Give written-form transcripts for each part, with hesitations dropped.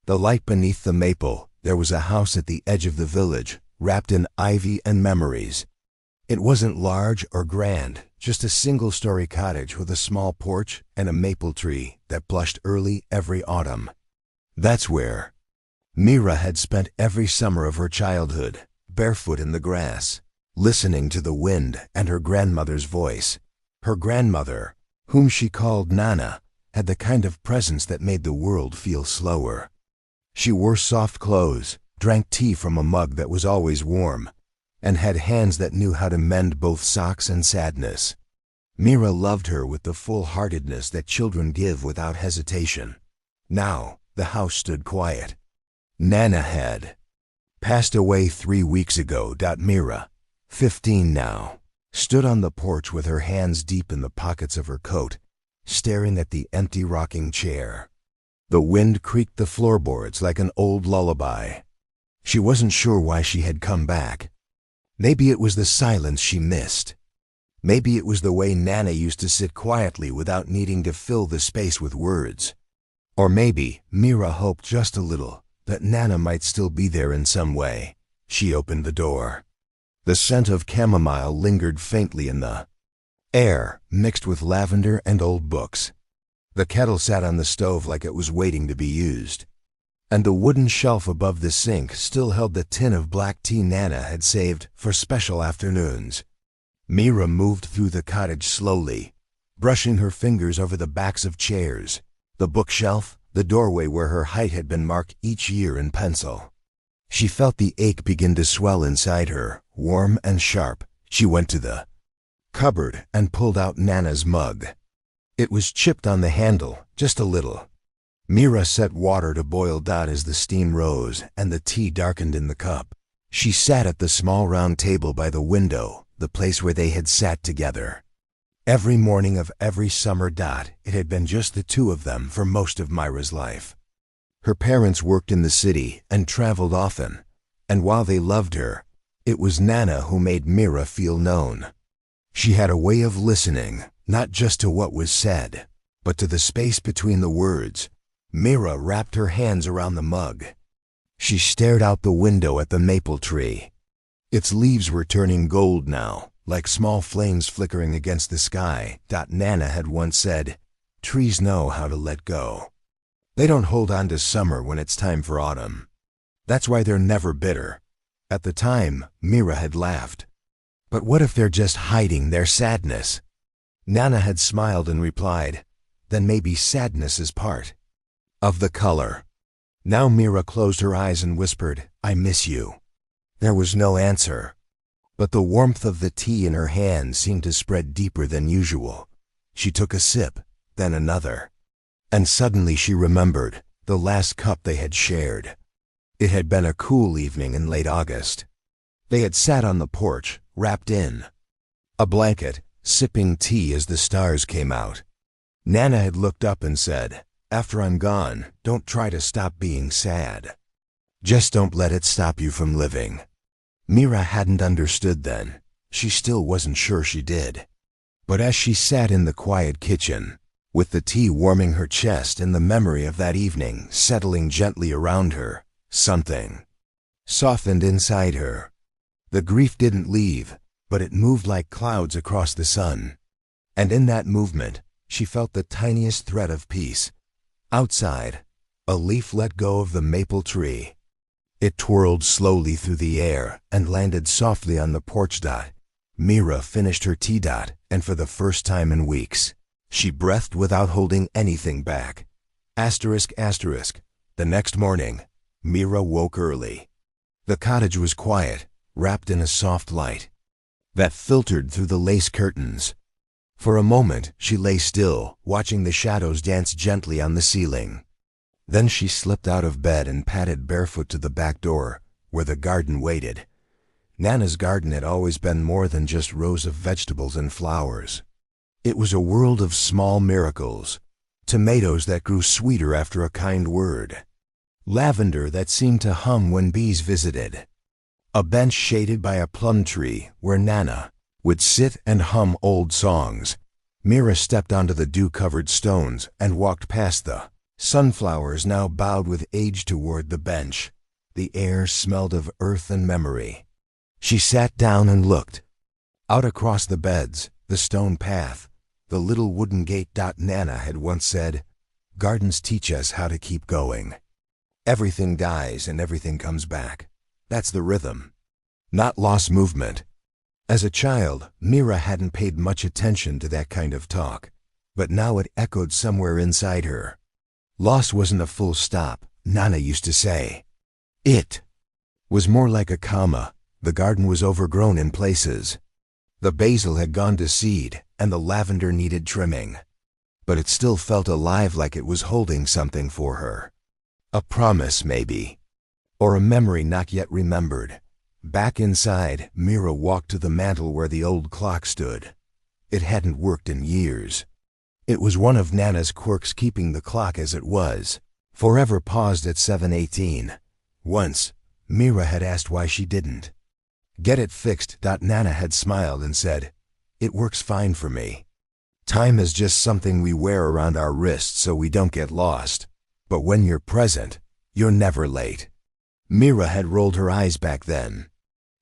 The light beneath the maple, there was a house at the edge of the village, wrapped in ivy and memories. It wasn't large or grand, just a single-story cottage with a small porch and a maple tree that blushed early every autumn. That's where Mira had spent every summer of her childhood, barefoot in the grass, listening to the wind and her grandmother's voice. Her grandmother, whom she called Nana, had the kind of presence that made the world feel slower. She wore soft clothes, drank tea from a mug that was always warm, and had hands that knew how to mend both socks and sadness. Mira loved her with the full-heartedness that children give without hesitation. Now, the house stood quiet. Nana had passed away 3 weeks ago. Mira, 15 now, stood on the porch with her hands deep in the pockets of her coat, staring at the empty rocking chair. The wind creaked the floorboards like an old lullaby. She wasn't sure why she had come back. Maybe it was the silence she missed. Maybe it was the way Nana used to sit quietly without needing to fill the space with words. Or maybe Mira hoped just a little that Nana might still be there in some way. She opened the door. The scent of chamomile lingered faintly in the air, mixed with lavender and old books. The kettle sat on the stove like it was waiting to be used, and the wooden shelf above the sink still held the tin of black tea Nana had saved for special afternoons. Mira moved through the cottage slowly, brushing her fingers over the backs of chairs, the bookshelf, the doorway where her height had been marked each year in pencil. She felt the ache begin to swell inside her, warm and sharp. She went to the cupboard and pulled out Nana's mug. It was chipped on the handle, just a little. Mira set water to boil. As the steam rose and the tea darkened in the cup, she sat at the small round table by the window, the place where they had sat together. Every morning of every summer. It had been just the two of them for most of Mira's life. Her parents worked in the city and traveled often, and while they loved her, it was Nana who made Mira feel known. She had a way of listening, not just to what was said, but to the space between the words. Mira wrapped her hands around the mug. She stared out the window at the maple tree. Its leaves were turning gold now, like small flames flickering against the sky. Nana had once said, "Trees know how to let go. They don't hold on to summer when it's time for autumn. That's why they're never bitter." At the time, Mira had laughed. But what if they're just hiding their sadness? Nana had smiled and replied, "Then maybe sadness is part of the color." Now Mira closed her eyes and whispered, "I miss you." There was no answer, but the warmth of the tea in her hand seemed to spread deeper than usual. She took a sip, then another, and suddenly she remembered the last cup they had shared. It had been a cool evening in late August. They had sat on the porch, wrapped in a blanket, sipping tea as the stars came out. Nana had looked up and said, "After I'm gone, don't try to stop being sad. Just don't let it stop you from living." Mira hadn't understood then. She still wasn't sure she did. But as she sat in the quiet kitchen, with the tea warming her chest and the memory of that evening settling gently around her, something softened inside her. The grief didn't leave, but it moved like clouds across the sun. And in that movement, she felt the tiniest thread of peace. Outside, a leaf let go of the maple tree. It twirled slowly through the air and landed softly on the porch. Mira finished her tea. And for the first time in weeks, she breathed without holding anything back. ***. The next morning, Mira woke early. The cottage was quiet, wrapped in a soft light that filtered through the lace curtains. For a moment, she lay still, watching the shadows dance gently on the ceiling. Then she slipped out of bed and padded barefoot to the back door, where the garden waited. Nana's garden had always been more than just rows of vegetables and flowers. It was a world of small miracles. Tomatoes that grew sweeter after a kind word. Lavender that seemed to hum when bees visited. A bench shaded by a plum tree where Nana would sit and hum old songs. Mira stepped onto the dew-covered stones and walked past the Sunflowers now bowed with age toward the bench. The air smelled of earth and memory. She sat down and looked. Out across the beds, the stone path, the little wooden gate. Nana had once said, "Gardens teach us how to keep going. Everything dies and everything comes back. That's the rhythm, not lost movement." As a child, Mira hadn't paid much attention to that kind of talk, but now it echoed somewhere inside her. Loss wasn't a full stop, Nana used to say. It was more like a comma. The garden was overgrown in places. The basil had gone to seed, and the lavender needed trimming. But it still felt alive, like it was holding something for her. A promise, maybe. Or a memory not yet remembered. Back inside, Mira walked to the mantel where the old clock stood. It hadn't worked in years. It was one of Nana's quirks, keeping the clock as it was, forever paused at 7:18. Once, Mira had asked why she didn't get it fixed. Nana had smiled and said, "It works fine for me. Time is just something we wear around our wrists so we don't get lost. But when you're present, you're never late." Mira had rolled her eyes back then.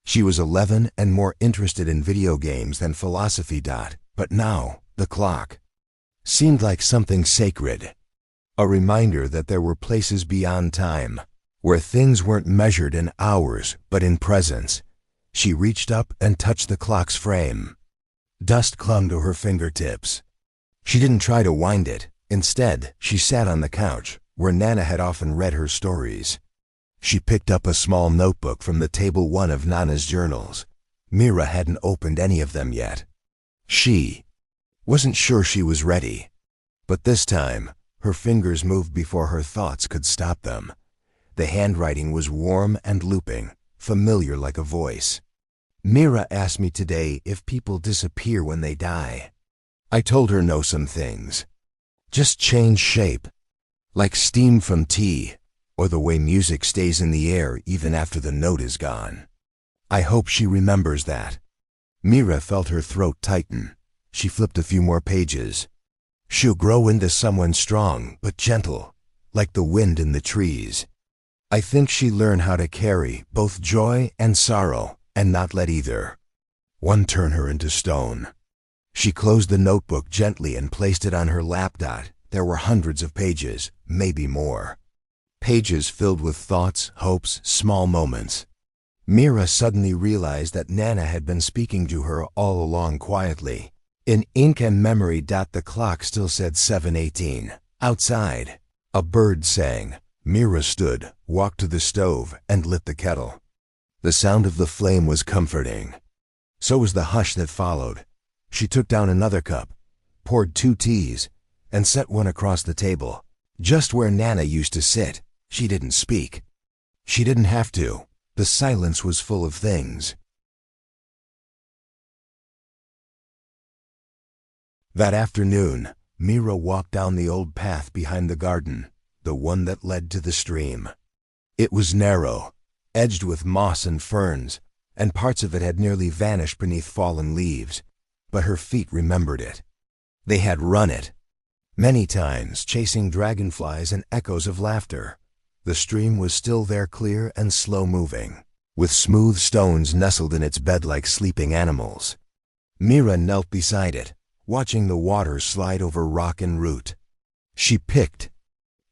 She was 11 and more interested in video games than philosophy. But now, the clock seemed like something sacred. A reminder that there were places beyond time, where things weren't measured in hours but in presence. She reached up and touched the clock's frame. Dust clung to her fingertips. She didn't try to wind it. Instead, she sat on the couch, where Nana had often read her stories. She picked up a small notebook from the table, one of Nana's journals. Mira hadn't opened any of them yet. She wasn't sure she was ready. But this time, her fingers moved before her thoughts could stop them. The handwriting was warm and looping, familiar like a voice. "Mira asked me today if people disappear when they die. I told her no, some things just change shape, like steam from tea, or the way music stays in the air even after the note is gone. I hope she remembers that." Mira felt her throat tighten. She flipped a few more pages. "She'll grow into someone strong but gentle, like the wind in the trees. I think she'll learn how to carry both joy and sorrow and not let either one turn her into stone." She closed the notebook gently and placed it on her lap. There were hundreds of pages, maybe more. Pages filled with thoughts, hopes, small moments. Mira suddenly realized that Nana had been speaking to her all along, quietly, in ink and memory. The clock still said 7:18. Outside, a bird sang. Mira stood, walked to the stove, and lit the kettle. The sound of the flame was comforting. So was the hush that followed. She took down another cup, poured 2 teas, and set one across the table, just where Nana used to sit. She didn't speak. She didn't have to. The silence was full of things. That afternoon, Mira walked down the old path behind the garden, the one that led to the stream. It was narrow, edged with moss and ferns, and parts of it had nearly vanished beneath fallen leaves. But her feet remembered it. They had run it many times, chasing dragonflies and echoes of laughter. The stream was still there, clear and slow-moving, with smooth stones nestled in its bed like sleeping animals. Mira knelt beside it, watching the water slide over rock and root. She picked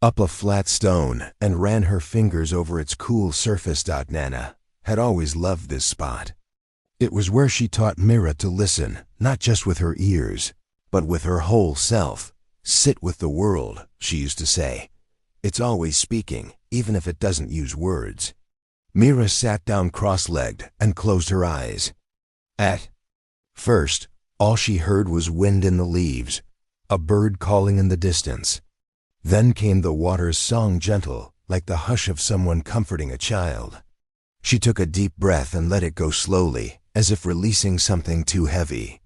up a flat stone and ran her fingers over its cool surface. Nana had always loved this spot. It was where she taught Mira to listen, not just with her ears, but with her whole self. "Sit with the world," she used to say. "It's always speaking, even if it doesn't use words." Mira sat down cross-legged and closed her eyes. At first, all she heard was wind in the leaves, a bird calling in the distance. Then came the water's song, gentle, like the hush of someone comforting a child. She took a deep breath and let it go slowly, as if releasing something too heavy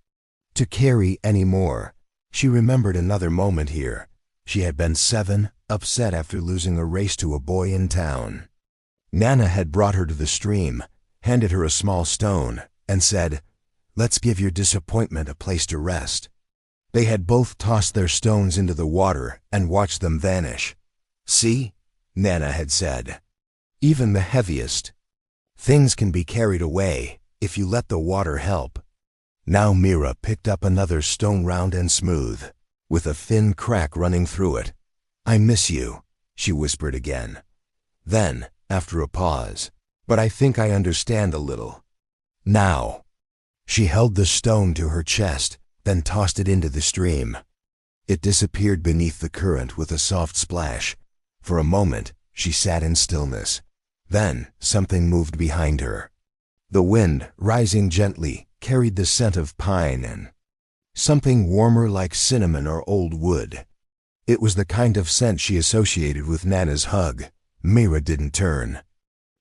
to carry anymore. She remembered another moment here. She had been 7, upset after losing a race to a boy in town. Nana had brought her to the stream, handed her a small stone, and said, "Let's give your disappointment a place to rest." They had both tossed their stones into the water and watched them vanish. See? Nana had said. Even the heaviest things can be carried away if you let the water help. Now Mira picked up another stone, round and smooth, with a thin crack running through it. I miss you, she whispered again. Then, after a pause, but I think I understand a little now. She held the stone to her chest, then tossed it into the stream. It disappeared beneath the current with a soft splash. For a moment, she sat in stillness. Then, something moved behind her. The wind, rising gently, carried the scent of pine and something warmer like cinnamon or old wood. It was the kind of scent she associated with Nana's hug. Mira didn't turn.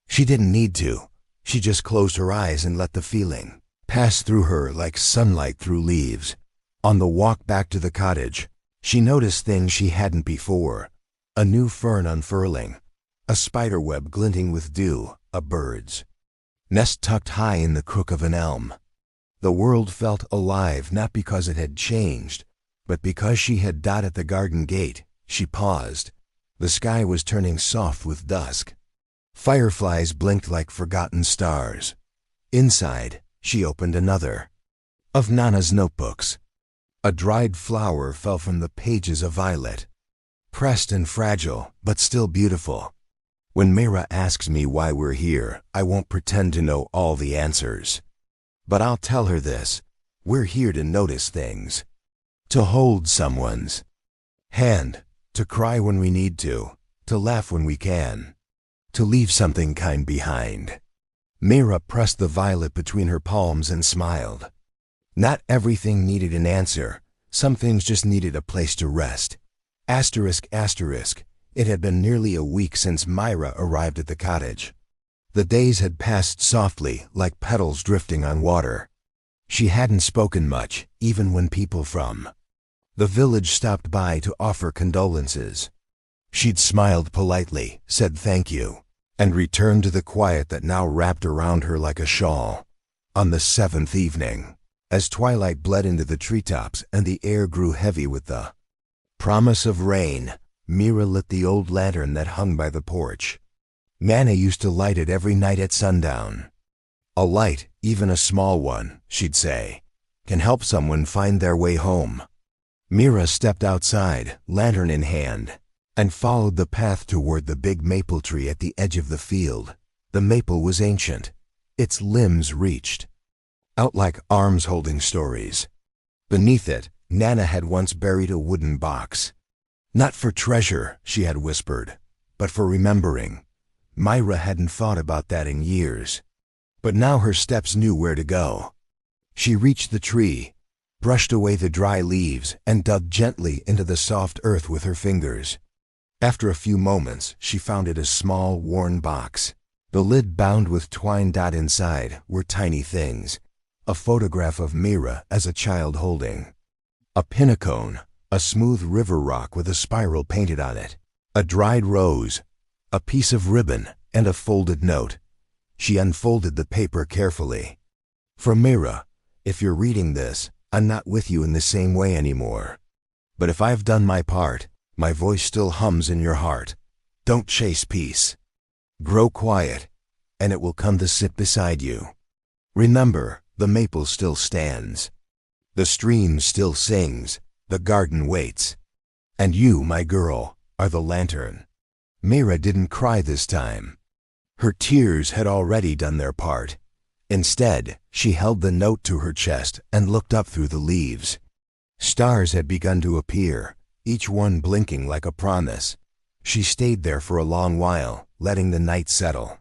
She didn't need to. She just closed her eyes and let the feeling pass through her like sunlight through leaves. On the walk back to the cottage, she noticed things she hadn't before. A new fern unfurling, a spiderweb glinting with dew, a bird's nest tucked high in the crook of an elm. The world felt alive, not because it had changed, but because she had died at the garden gate. She paused. The sky was turning soft with dusk. Fireflies blinked like forgotten stars. Inside, she opened another of Nana's notebooks. A dried flower fell from the pages, a violet, pressed and fragile, but still beautiful. When Mira asks me why we're here, I won't pretend to know all the answers. But I'll tell her this: we're here to notice things, to hold someone's hand, to cry when we need to laugh when we can, to leave something kind behind. Mira pressed the violet between her palms and smiled. Not everything needed an answer. Some things just needed a place to rest. Asterisk, asterisk. It had been nearly a week since Myra arrived at the cottage. The days had passed softly, like petals drifting on water. She hadn't spoken much, even when people from the village stopped by to offer condolences. She'd smiled politely, said thank you, and returned to the quiet that now wrapped around her like a shawl. On the 7th evening, as twilight bled into the treetops and the air grew heavy with the promise of rain, Mira lit the old lantern that hung by the porch. Nana used to light it every night at sundown. A light, even a small one, she'd say, can help someone find their way home. Mira stepped outside, lantern in hand, and followed the path toward the big maple tree at the edge of the field. The maple was ancient. Its limbs reached out like arms holding stories. Beneath it, Nana had once buried a wooden box. Not for treasure, she had whispered, but for remembering. Myra hadn't thought about that in years. But now her steps knew where to go. She reached the tree, brushed away the dry leaves, and dug gently into the soft earth with her fingers. After a few moments, she found it a small, worn box. The lid, bound with twine, inside were tiny things. A photograph of Mira as a child holding a pinnacone, a smooth river rock with a spiral painted on it, a dried rose, a piece of ribbon, and a folded note. She unfolded the paper carefully. For Mira, if you're reading this, I'm not with you in the same way anymore. But if I've done my part, my voice still hums in your heart. Don't chase peace. Grow quiet, and it will come to sit beside you. Remember, the maple still stands. The stream still sings. The garden waits. And you, my girl, are the lantern. Mira didn't cry this time. Her tears had already done their part. Instead, she held the note to her chest and looked up through the leaves. Stars had begun to appear, each one blinking like a promise. She stayed there for a long while, letting the night settle.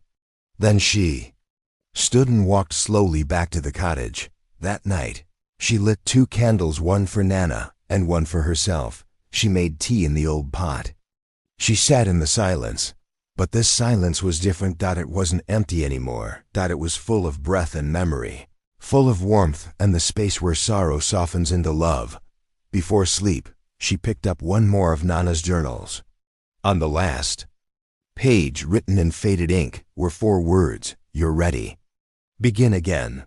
Then she stood and walked slowly back to the cottage. That night, she lit 2 candles, one for Nana and one for herself. She made tea in the old pot. She sat in the silence. But this silence was different. It wasn't empty anymore. It was full of breath and memory, full of warmth and the space where sorrow softens into love. Before sleep, she picked up one more of Nana's journals. On the last page, written in faded ink, were 4 words: "You're ready. Begin again."